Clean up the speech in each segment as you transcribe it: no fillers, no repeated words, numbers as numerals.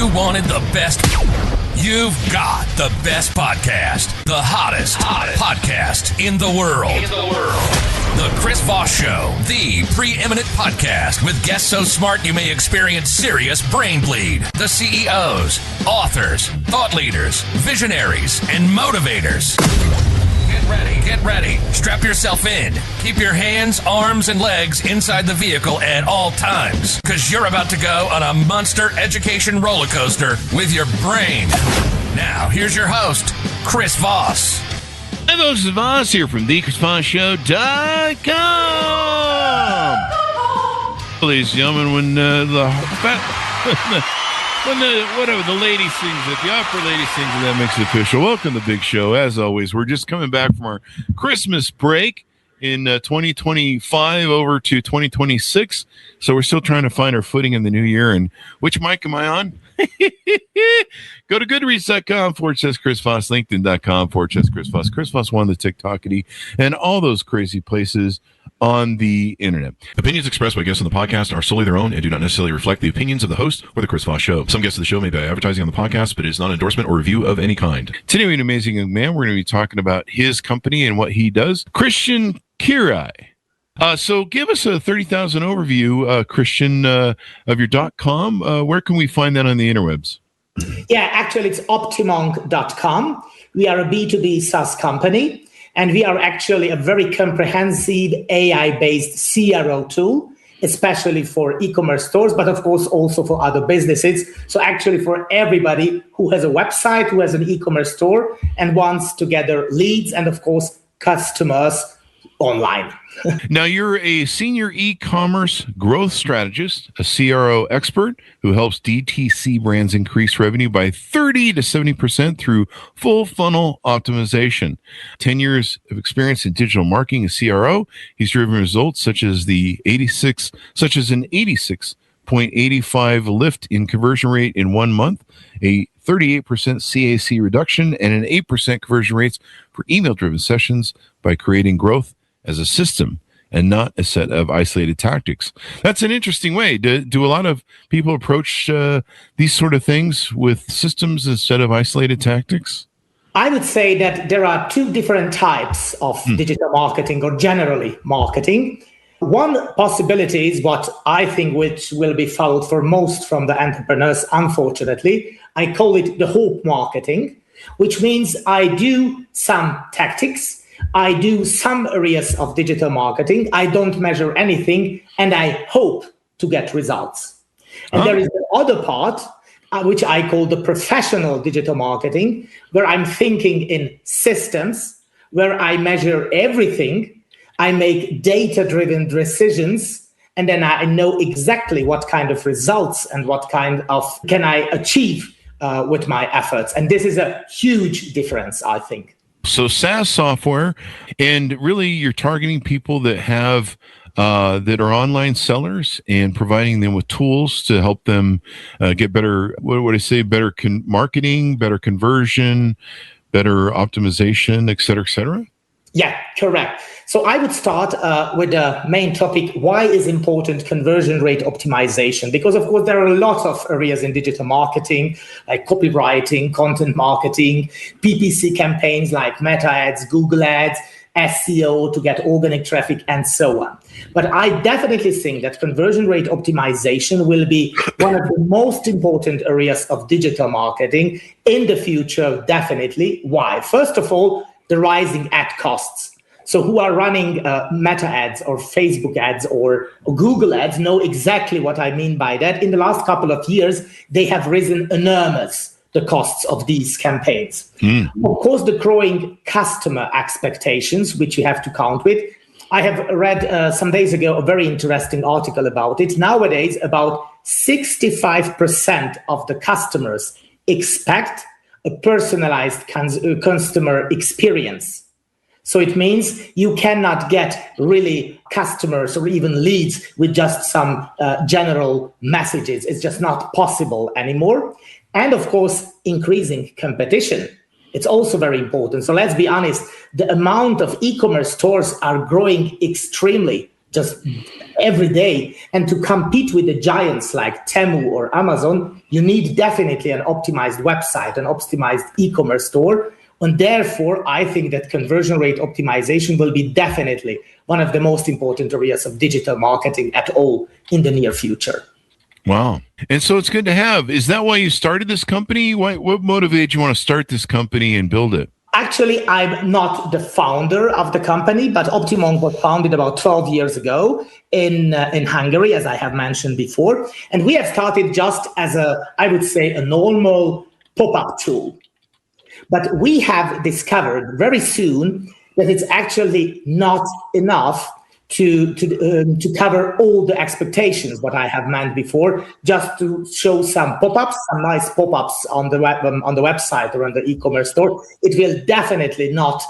you wanted the best, you've got the best podcast, the hottest podcast in the world. The Chris Voss Show, the preeminent podcast with guests so smart you may experience serious brain bleed. The CEOs, authors, thought leaders, visionaries, and motivators. Get ready. Strap yourself in. Keep your hands, arms, and legs inside the vehicle at all times, because you're about to go on a monster education roller coaster with your brain. Now, here's your host, Chris Voss. Hi, this is Voss here from thechrisvossshow.com. Ladies and gentlemen, when the lady sings it, the opera lady sings it, that makes it official. Welcome to the big show. As always, we're just coming back from our Christmas break in 2025 over to 2026. So we're still trying to find our footing in the new year. And which mic am I on? Go to goodreads.com/Chris Voss, LinkedIn.com/Chris Voss, Chris Voss one, the TikTokity, and all those crazy places on the internet. Opinions expressed by guests on the podcast are solely their own and do not necessarily reflect the opinions of the host or the Chris Voss Show. Some guests of the show may be advertising on the podcast, but it is not an endorsement or review of any kind. Today we have an amazing young man. We're going to be talking about his company and what he does. Krisztian Kiraly. So give us a 30,000 overview, Krisztian, of your .com. Where can we find that on the interwebs? Yeah, actually, it's Optimonk.com. We are a B2B SaaS company, and we are actually a very comprehensive AI-based CRO tool, especially for e-commerce stores, but of course also for other businesses. So actually for everybody who has a website, who has an e-commerce store, and wants to gather leads and of course customers online. Now, you're a senior e-commerce growth strategist, a CRO expert who helps DTC brands increase revenue by 30 to 70% through full funnel optimization. 10 years of experience in digital marketing as CRO. He's driven results such as an 86.85 lift in conversion rate in 1 month, a 38% CAC reduction, and an 8% conversion rates for email-driven sessions by creating growth as a system and not a set of isolated tactics. That's an interesting way. Do a lot of people approach these sort of things with systems instead of isolated tactics? I would say that there are two different types of digital marketing or generally marketing. One possibility is what I think which will be followed for most from the entrepreneurs, unfortunately. I call it the hope marketing, which means I do some tactics, I do some areas of digital marketing, I don't measure anything, and I hope to get results. And there is the other part, which I call the professional digital marketing, where I'm thinking in systems, where I measure everything, I make data-driven decisions, and then I know exactly what kind of results and what kind of can I achieve with my efforts. And this is a huge difference, I think. So SaaS software, and really you're targeting people that have that are online sellers and providing them with tools to help them get better, what would I say, better marketing, better conversion, better optimization, et cetera, et cetera? Yeah, correct. So I would start with the main topic, why is important conversion rate optimization? Because, of course, there are a lot of areas in digital marketing, like copywriting, content marketing, PPC campaigns like Meta ads, Google ads, SEO to get organic traffic, and so on. But I definitely think that conversion rate optimization will be one of the most important areas of digital marketing in the future, definitely. Why? First of all, the rising ad costs. So who are running Meta ads or Facebook ads or Google ads know exactly what I mean by that. In the last couple of years, they have risen enormous, the costs of these campaigns. Of course, the growing customer expectations, which you have to count with. I have read some days ago a very interesting article about it. Nowadays, about 65% of the customers expect a personalized customer experience. So it means you cannot get really customers or even leads with just some general messages. It's just not possible anymore. And of course, increasing competition. It's also very important. So let's be honest, the amount of e-commerce stores are growing extremely just every day. And to compete with the giants like Temu or Amazon, you need definitely an optimized website, an optimized e-commerce store. And therefore, I think that conversion rate optimization will be definitely one of the most important areas of digital marketing at all in the near future. Wow. And so it's good to have. Is that why you started this company? What motivated you want to start this company and build it? Actually, I'm not the founder of the company, but Optimonk was founded about 12 years ago in Hungary, as I have mentioned before. And we have started just as I would say, a normal pop-up tool. But we have discovered very soon that it's actually not enough to cover all the expectations, what I have meant before, just to show some pop-ups, some nice pop-ups on the website or on the e-commerce store. It will definitely not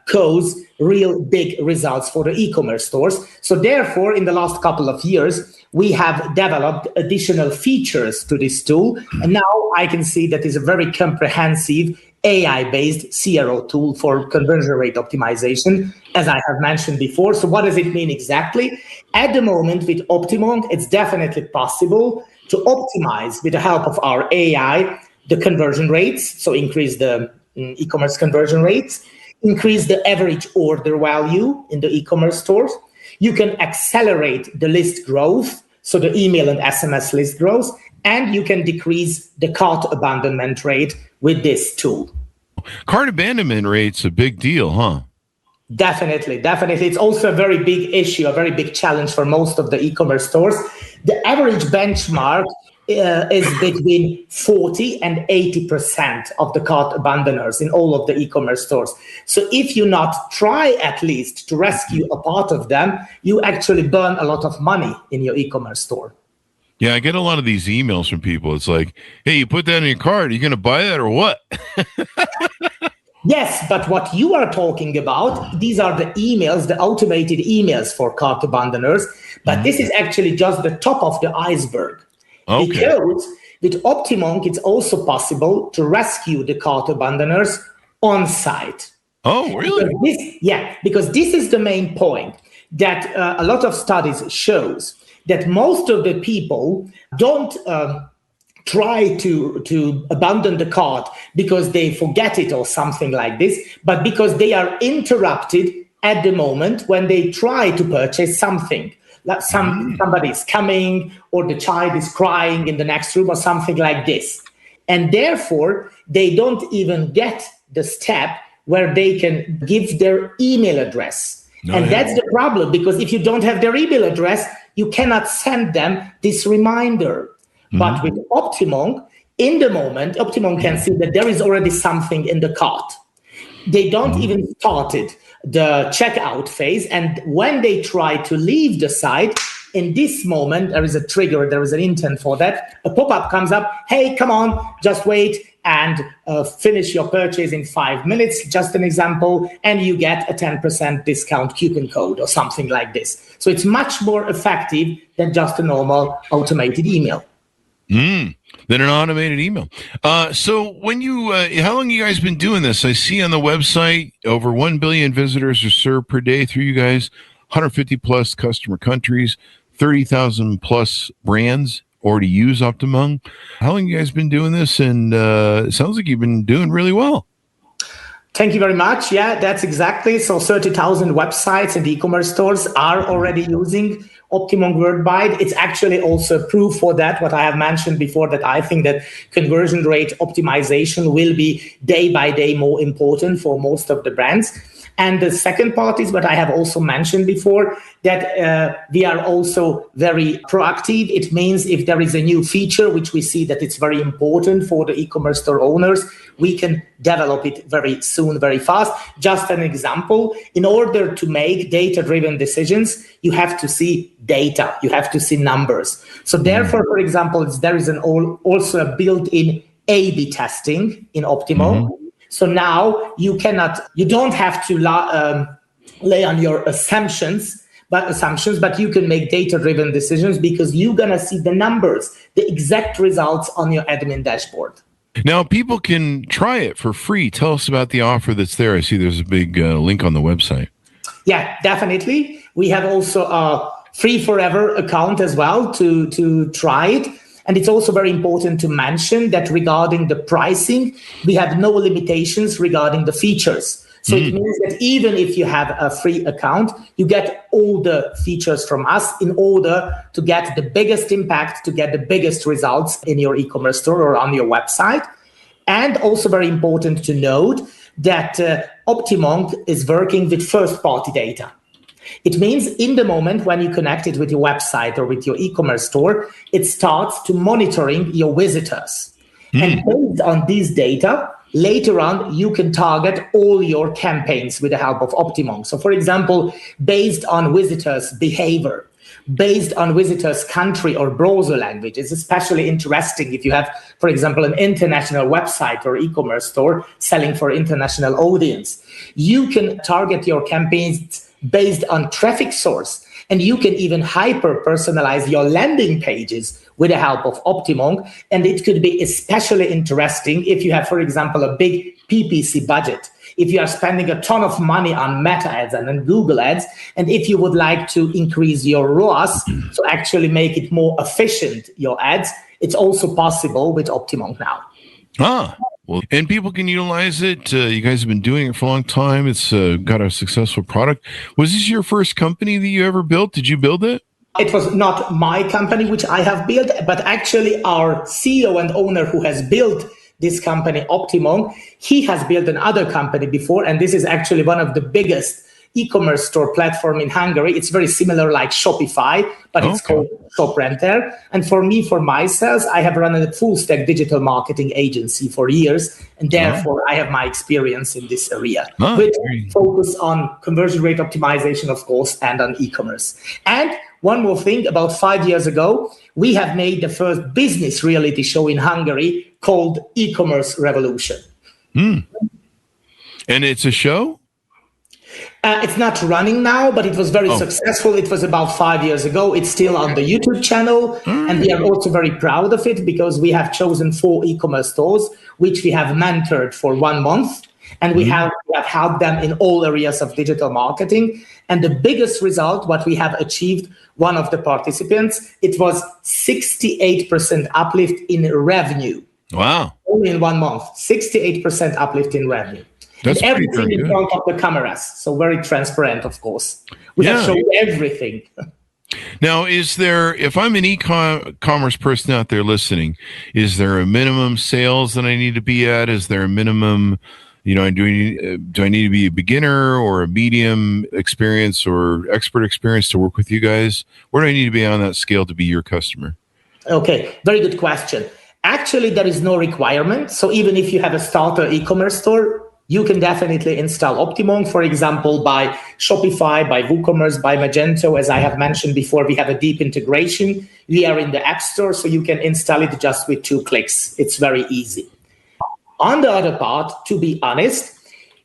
cause real big results for the e-commerce stores. So therefore, in the last couple of years, we have developed additional features to this tool. And now I can see that is a very comprehensive AI-based CRO tool for conversion rate optimization, as I have mentioned before. So what does it mean exactly? At the moment with Optimonk, it's definitely possible to optimize with the help of our AI, the conversion rates. So increase the e-commerce conversion rates, increase the average order value in the e-commerce stores. You can accelerate the list growth, so the email and SMS list growth, and you can decrease the cart abandonment rate with this tool. Cart abandonment rate's a big deal, huh? Definitely. It's also a very big issue, a very big challenge for most of the e-commerce stores. The average benchmark is between 40 and 80% of the cart abandoners in all of the e-commerce stores. So if you not try at least to rescue a part of them, you actually burn a lot of money in your e-commerce store. Yeah, I get a lot of these emails from people. It's like, hey, you put that in your cart. Are you going to buy that or what? Yes, but what you are talking about, these are the emails, the automated emails for cart abandoners. But this is actually just the top of the iceberg. Okay. Because with Optimonk, it's also possible to rescue the cart abandoners on site. Oh, really? Because this is the main point that a lot of studies shows that most of the people don't try to abandon the cart because they forget it or something like this, but because they are interrupted at the moment when they try to purchase something. Like somebody is coming or the child is crying in the next room or something like this. And therefore, they don't even get the step where they can give their email address. That's the problem, because if you don't have their email address, you cannot send them this reminder. But with Optimonk, in the moment, Optimonk can see that there is already something in the cart. They don't even started the checkout phase. And when they try to leave the site, in this moment, there is a trigger, there is an intent for that. A pop-up comes up, hey, come on, just wait and finish your purchase in 5 minutes, just an example, and you get a 10% discount coupon code or something like this. So it's much more effective than just a normal automated email. Than an automated email. So when you, how long have you guys been doing this? I see on the website over 1 billion visitors are served per day through you guys, 150 plus customer countries, 30,000 plus brands already use Optimonk. How long have you guys been doing this? And it sounds like you've been doing really well. Thank you very much. Yeah, that's exactly. So 30,000 websites and e-commerce stores are already using Optimonk worldwide. It's actually also proof for that, what I have mentioned before, that I think that conversion rate optimization will be day by day more important for most of the brands. And the second part is what I have also mentioned before, that we are also very proactive. It means if there is a new feature, which we see that it's very important for the e-commerce store owners, we can develop it very soon, very fast. Just an example, in order to make data-driven decisions, you have to see data, you have to see numbers. So therefore, for example, there is also a built-in A/B testing in Optimonk. So now you don't have to lay on your assumptions, but you can make data-driven decisions because you're going to see the numbers, the exact results on your admin dashboard. Now, people can try it for free. Tell us about the offer that's there. I see there's a big link on the website. Yeah, definitely. We have also a free forever account as well to try it. And it's also very important to mention that regarding the pricing, we have no limitations regarding the features. So it means that even if you have a free account, you get all the features from us in order to get the biggest impact, to get the biggest results in your e-commerce store or on your website. And also very important to note that Optimonk is working with first-party data. It means in the moment when you connect it with your website or with your e-commerce store, it starts to monitoring your visitors. And based on these data, later on, you can target all your campaigns with the help of Optimonk. So for example, based on visitors' behavior, based on visitors' country or browser language, it's especially interesting if you have, for example, an international website or e-commerce store selling for international audience. You can target your campaigns based on traffic source, and you can even hyper-personalize your landing pages with the help of Optimonk. And it could be especially interesting if you have, for example, a big PPC budget, if you are spending a ton of money on Meta ads and on Google ads, and if you would like to increase your ROAS, so actually make it more efficient, your ads, it's also possible with Optimonk now. Well, and people can utilize it. You guys have been doing it for a long time. It's got a successful product. Was this your first company that you ever built? Did you build it? It was not my company, which I have built, but actually our CEO and owner who has built this company, Optimonk, he has built another company before, and this is actually one of the biggest e-commerce store platform in Hungary. It's very similar like Shopify, but it's called ShopRenter. And for me, for myself, I have run a full stack digital marketing agency for years, and therefore I have my experience in this area with focus on conversion rate optimization, of course, and on e-commerce. And one more thing, about 5 years ago, we have made the first business reality show in Hungary called E-commerce Revolution. And it's a show? It's not running now, but it was very successful. It was about 5 years ago. It's still on the YouTube channel. And we are also very proud of it because we have chosen 4 e-commerce stores, which we have mentored for 1 month. And we have helped them in all areas of digital marketing. And the biggest result, what we have achieved, one of the participants, it was 68% uplift in revenue. Wow. Only in 1 month, 68% uplift in revenue. That's and everything in front of the cameras. So very transparent, of course. We have shown everything. Now, is there, if I'm an e-commerce person out there listening, is there a minimum sales that I need to be at? Is there a minimum, do I need to be a beginner or a medium experience or expert experience to work with you guys? Where do I need to be on that scale to be your customer? Okay, very good question. Actually, there is no requirement. So even if you have a starter e-commerce store, you can definitely install Optimonk, for example, by Shopify, by WooCommerce, by Magento. As I have mentioned before, we have a deep integration. We are in the App Store, so you can install it just with 2 clicks. It's very easy. On the other part, to be honest,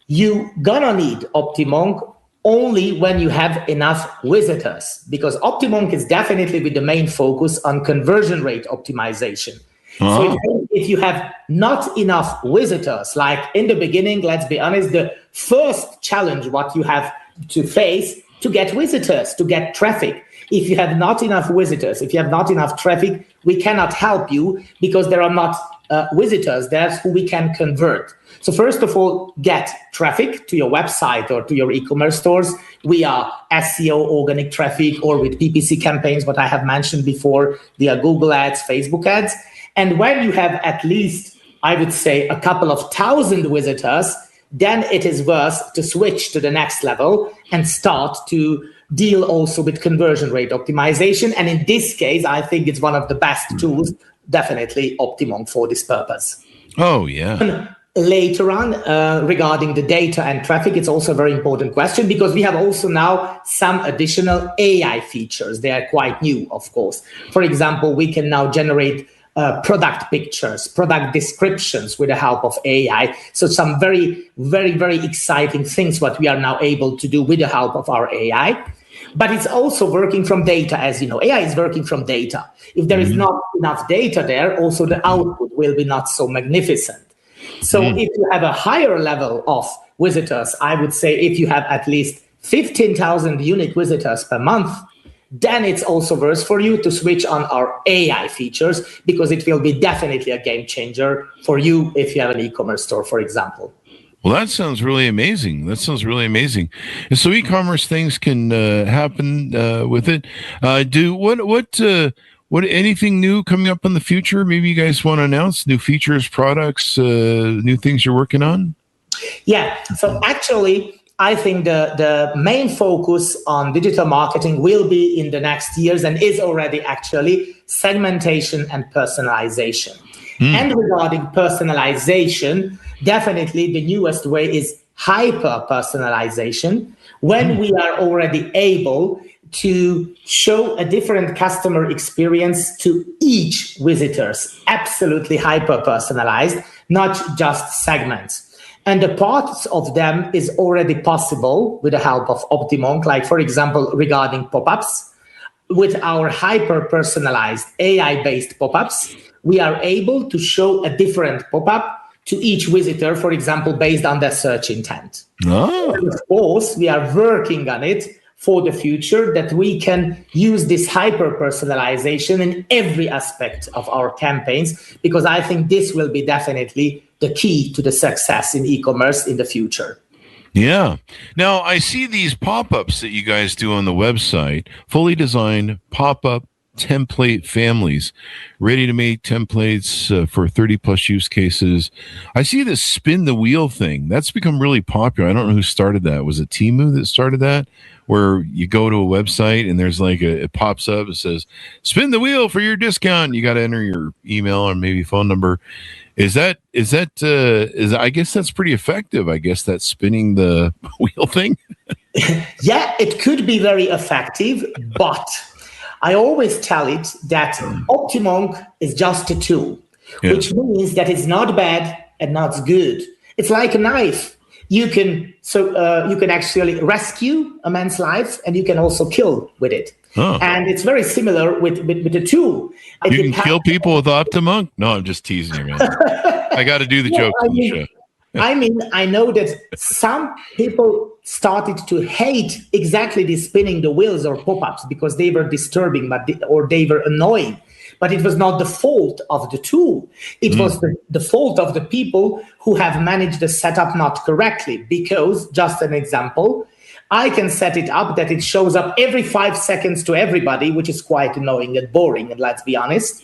you're gonna need Optimonk only when you have enough visitors, because Optimonk is definitely with the main focus on conversion rate optimization. So if you have not enough visitors, like in the beginning, let's be honest, the first challenge what you have to face to get visitors, to get traffic. If you have not enough visitors, if you have not enough traffic, we cannot help you because there are not visitors. That's who we can convert. So first of all, get traffic to your website or to your e-commerce stores. We are SEO, organic traffic, or with PPC campaigns, what I have mentioned before, via Google ads, Facebook ads. And when you have at least, I would say, a couple of thousand visitors, then it is worth to switch to the next level and start to deal also with conversion rate optimization. And in this case, I think it's one of the best tools, definitely Optimonk for this purpose. Oh, yeah. Later on, regarding the data and traffic, it's also a very important question because we have also now some additional AI features. They are quite new, of course. For example, we can now generate product pictures, product descriptions with the help of AI. So some very, very, very exciting things what we are now able to do with the help of our AI. But it's also working from data, as you know. AI is working from data. If there is not enough data there, also the output will be not so magnificent. So if you have a higher level of visitors, I would say if you have at least 15,000 unique visitors per month, then it's also worth for you to switch on our AI features, because it will be definitely a game changer for you if you have an e-commerce store, for example. Well, that sounds really amazing. And so e-commerce things can happen with it. What anything new coming up in the future? Maybe you guys want to announce new features, products, new things you're working on? Yeah. So actually, I think the main focus on digital marketing will be in the next years, and is already actually, segmentation and personalization. And regarding personalization, definitely the newest way is hyper personalization, when we are already able to show a different customer experience to each visitors, absolutely hyper personalized, not just segments. And the parts of them is already possible with the help of Optimonk, like, for example, regarding pop-ups. With our hyper-personalized AI-based pop-ups, we are able to show a different pop-up to each visitor, for example, based on their search intent. And of course, we are working on it for the future, that we can use this hyper-personalization in every aspect of our campaigns, because I think this will be definitely the key to the success in e-commerce in the future. Yeah. Now, I see these pop-ups that you guys do on the website, fully designed pop-up template families, ready-to-make templates for 30-plus use cases. I see this spin the wheel thing. That's become really popular. I don't know who started that. Was it Temu that started that? Where you go to a website and there's like it pops up, it says, spin the wheel for your discount. You got to enter your email or maybe phone number. Is I guess that's pretty effective. I guess that's spinning the wheel thing. Yeah, it could be very effective, but I always tell it that Optimonk is just a tool, which means that it's not bad and not good. It's like a knife. You can actually rescue a man's life, and you can also kill with it. Oh. And it's very similar with the tool. You can kill people with Optimonk? No, I'm just teasing you, man. I got to do the jokes on the show. I know that some people started to hate exactly the spinning the wheels or pop-ups because they were disturbing, or they were annoying. But it was not the fault of the tool. It was the fault of the people who have managed the setup not correctly. Because, just an example, I can set it up that it shows up every 5 seconds to everybody, which is quite annoying and boring, and let's be honest.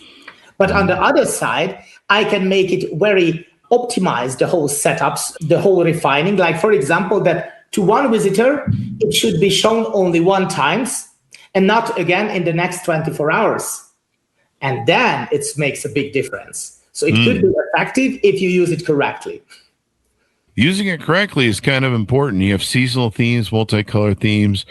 But on the other side, I can make it very optimized, the whole setups, the whole refining. Like, for example, that to one visitor, it should be shown only one time and not again in the next 24 hours. And then it makes a big difference. So it could be effective if you use it correctly. Using it correctly is kind of important. You have seasonal themes, multicolor themes.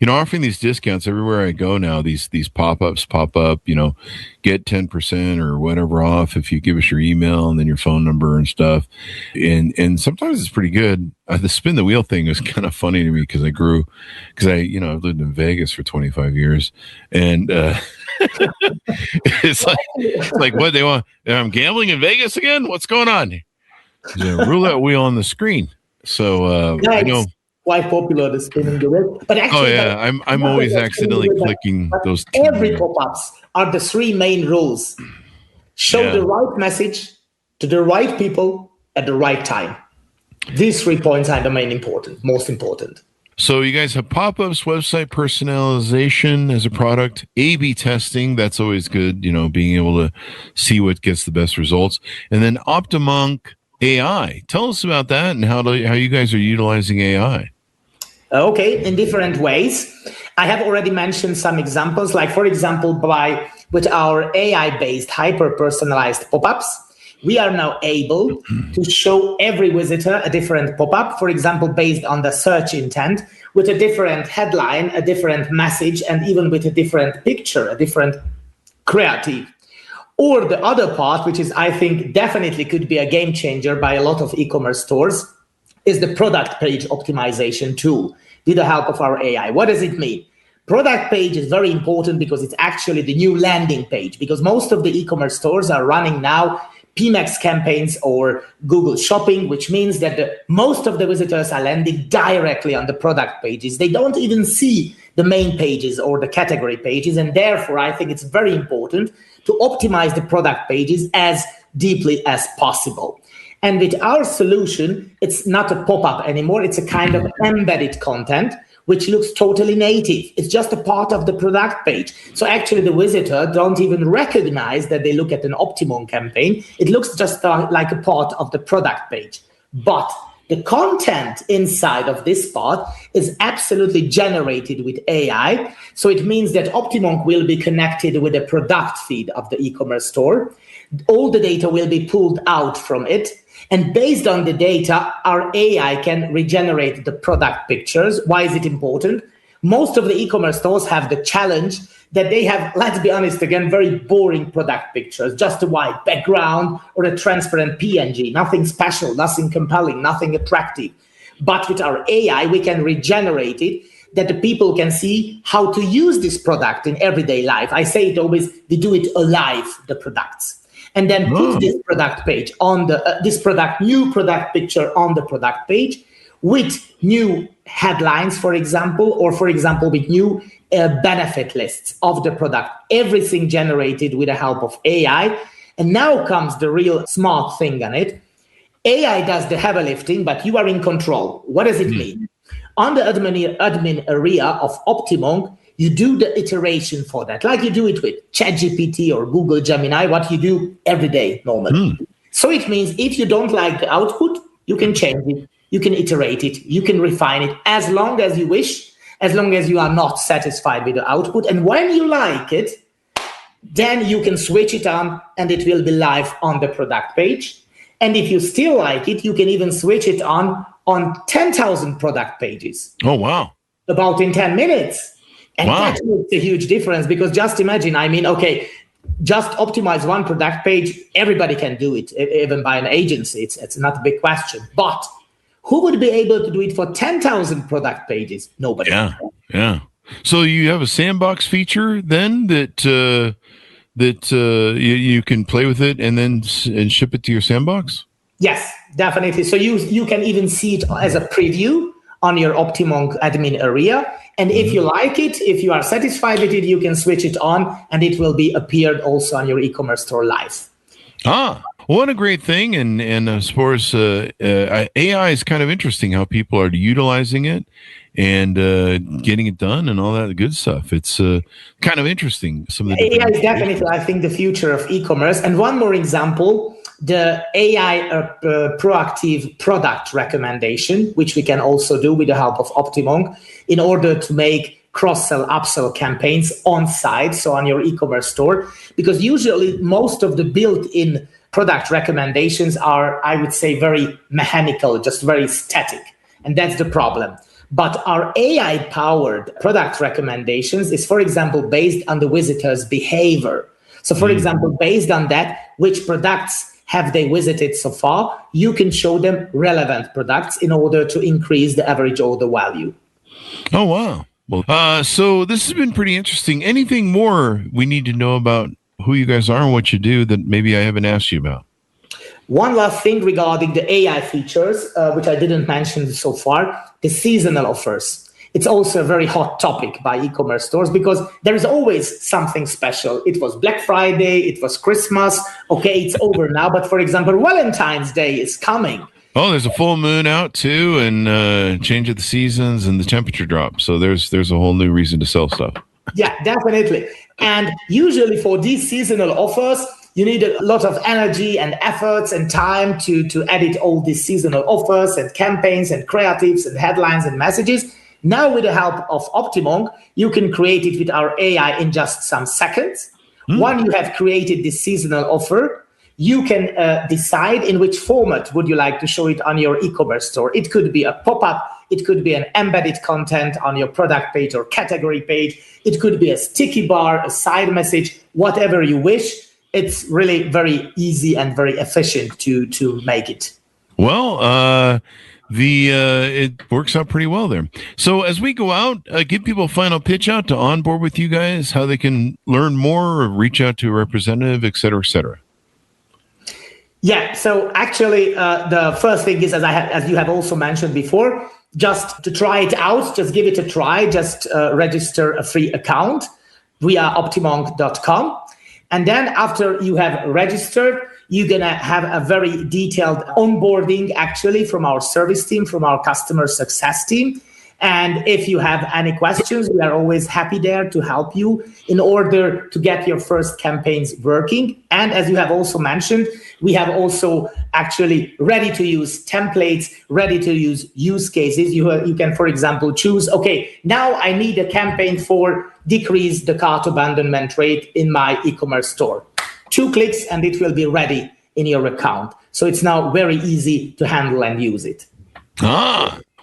Offering these discounts everywhere I go now, these pop-ups pop up, get 10% or whatever off if you give us your email and then your phone number and stuff. And sometimes it's pretty good. The spin the wheel thing was kind of funny to me because I've lived in Vegas for 25 years. And it's like what they want. I'm gambling in Vegas again? What's going on? There's a roulette wheel on the screen. So I know quite popular, the spinning the wheel. But actually, I'm always accidentally clicking those. Every pop-ups are the three main rules. Show the right message to the right people at the right time. These 3 points are the most important. So you guys have pop-ups, website personalization as a product, A/B testing. That's always good, being able to see what gets the best results. And then Optimonk AI. Tell us about that and how you guys are utilizing AI. Okay, in different ways. I have already mentioned some examples, like, for example, with our AI-based hyper-personalized pop-ups, we are now able to show every visitor a different pop-up, for example, based on the search intent, with a different headline, a different message, and even with a different picture, a different creative. Or the other part, which is, I think, definitely could be a game changer by a lot of e-commerce stores, is the product page optimization tool with the help of our AI. What does it mean? Product page is very important because it's actually the new landing page, because most of the e-commerce stores are running now PMAX campaigns or Google Shopping, which means that most of the visitors are landing directly on the product pages. They don't even see the main pages or the category pages. And therefore, I think it's very important to optimize the product pages as deeply as possible. And with our solution, it's not a pop-up anymore. It's a kind of embedded content, which looks totally native. It's just a part of the product page. So actually the visitor don't even recognize that they look at an Optimonk campaign. It looks just like a part of the product page. But the content inside of this part is absolutely generated with AI. So it means that Optimonk will be connected with the product feed of the e-commerce store. All the data will be pulled out from it. And based on the data, our AI can regenerate the product pictures. Why is it important? Most of the e-commerce stores have the challenge that they have, let's be honest again, very boring product pictures, just a white background or a transparent PNG, nothing special, nothing compelling, nothing attractive. But with our AI, we can regenerate it that the people can see how to use this product in everyday life. I say it always, we do it alive, the products. And then put this product page on the, new product picture on the product page with new headlines, for example, or for example, with new benefit lists of the product, everything generated with the help of AI. And now comes the real smart thing on it. AI does the heavy lifting, but you are in control. What does it mean? On the admin area of Optimonk, you do the iteration for that, like you do it with ChatGPT or Google Gemini, what you do every day normally. So it means if you don't like the output, you can change it, you can iterate it, you can refine it as long as you wish, as long as you are not satisfied with the output. And when you like it, then you can switch it on and it will be live on the product page. And if you still like it, you can even switch it on 10,000 product pages. Oh, wow. About in 10 minutes. And wow. That makes a huge difference because just imagine, okay, just optimize one product page. Everybody can do it, even by an agency. It's not a big question. But who would be able to do it for 10,000 product pages? Nobody. Yeah. So you have a sandbox feature then that you can play with it and ship it to your sandbox? Yes, definitely. So you can even see it as a preview on your Optimonk admin area. And if you like it, if you are satisfied with it, you can switch it on and it will be appeared also on your e-commerce store live. What a great thing. And of course, AI is kind of interesting how people are utilizing it and getting it done and all that good stuff. It's kind of interesting. AI is definitely, I think, the future of e-commerce. And one more example, the AI proactive product recommendation, which we can also do with the help of Optimonk in order to make cross-sell, upsell campaigns on site, so on your e-commerce store, because usually most of the built-in product recommendations are, I would say, very mechanical, just very static. And that's the problem. But our AI-powered product recommendations is, for example, based on the visitor's behavior. So, for example, based on that, which products have they visited so far, you can show them relevant products in order to increase the average order value. Oh, wow. Well, so this has been pretty interesting. Anything more we need to know about who you guys are and what you do that maybe I haven't asked you about? One last thing regarding the AI features, which I didn't mention so far, the seasonal offers. It's also a very hot topic by e-commerce stores because there is always something special. It was Black Friday, it was Christmas. Okay, it's over now. But for example, Valentine's Day is coming. Oh, there's a full moon out too, and change of the seasons and the temperature drop. So there's a whole new reason to sell stuff. Yeah, definitely. And usually for these seasonal offers, you need a lot of energy and efforts and time to edit all these seasonal offers and campaigns and creatives and headlines and messages. Now, with the help of Optimonk, you can create it with our AI in just some seconds. When you have created this seasonal offer, you can decide in which format would you like to show it on your e-commerce store. It could be a pop-up. It could be an embedded content on your product page or category page. It could be a sticky bar, a side message, whatever you wish. It's really very easy and very efficient to make it. Well, it works out pretty well there. So as we go out, give people a final pitch out to onboard with you guys, how they can learn more or reach out to a representative, et cetera, et cetera. Yeah. So actually, the first thing is, as you have also mentioned before, just to try it out, just give it a try. Just register a free account via optimonk.com. And then after you have registered, you're going to have a very detailed onboarding actually from our service team, from our customer success team. And if you have any questions, we are always happy there to help you in order to get your first campaigns working. And as you have also mentioned, we have also actually ready to use templates, ready to use use cases. You can, for example, choose, okay, now I need a campaign for decrease the cart abandonment rate in my e-commerce store. 2 clicks and it will be ready in your account. So it's now very easy to handle and use it.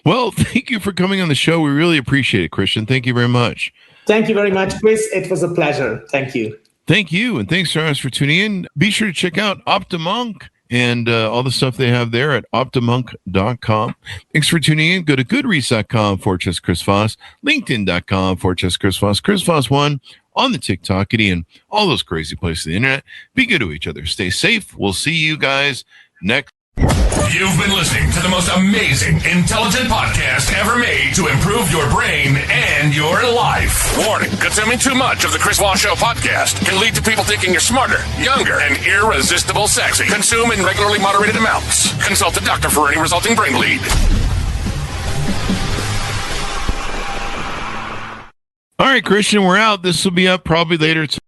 Well, thank you for coming on the show. We really appreciate it, Krisztian. Thank you very much. Thank you very much, Chris. It was a pleasure. Thank you. Thank you. And thanks to us for tuning in. Be sure to check out Optimonk and all the stuff they have there at optimonk.com. Thanks for tuning in. Go to goodreads.com/Chris Voss, linkedin.com/Chris Voss, Chris Voss1 on the TikTok, and all those crazy places on the internet. Be good to each other. Stay safe. We'll see you guys next. You've been listening to the most amazing, intelligent podcast ever made to improve your brain and your life. Warning, consuming too much of the Chris Voss Show podcast can lead to people thinking you're smarter, younger, and irresistible sexy. Consume in regularly moderated amounts. Consult a doctor for any resulting brain bleed. All right, Krisztian, we're out. This will be up probably later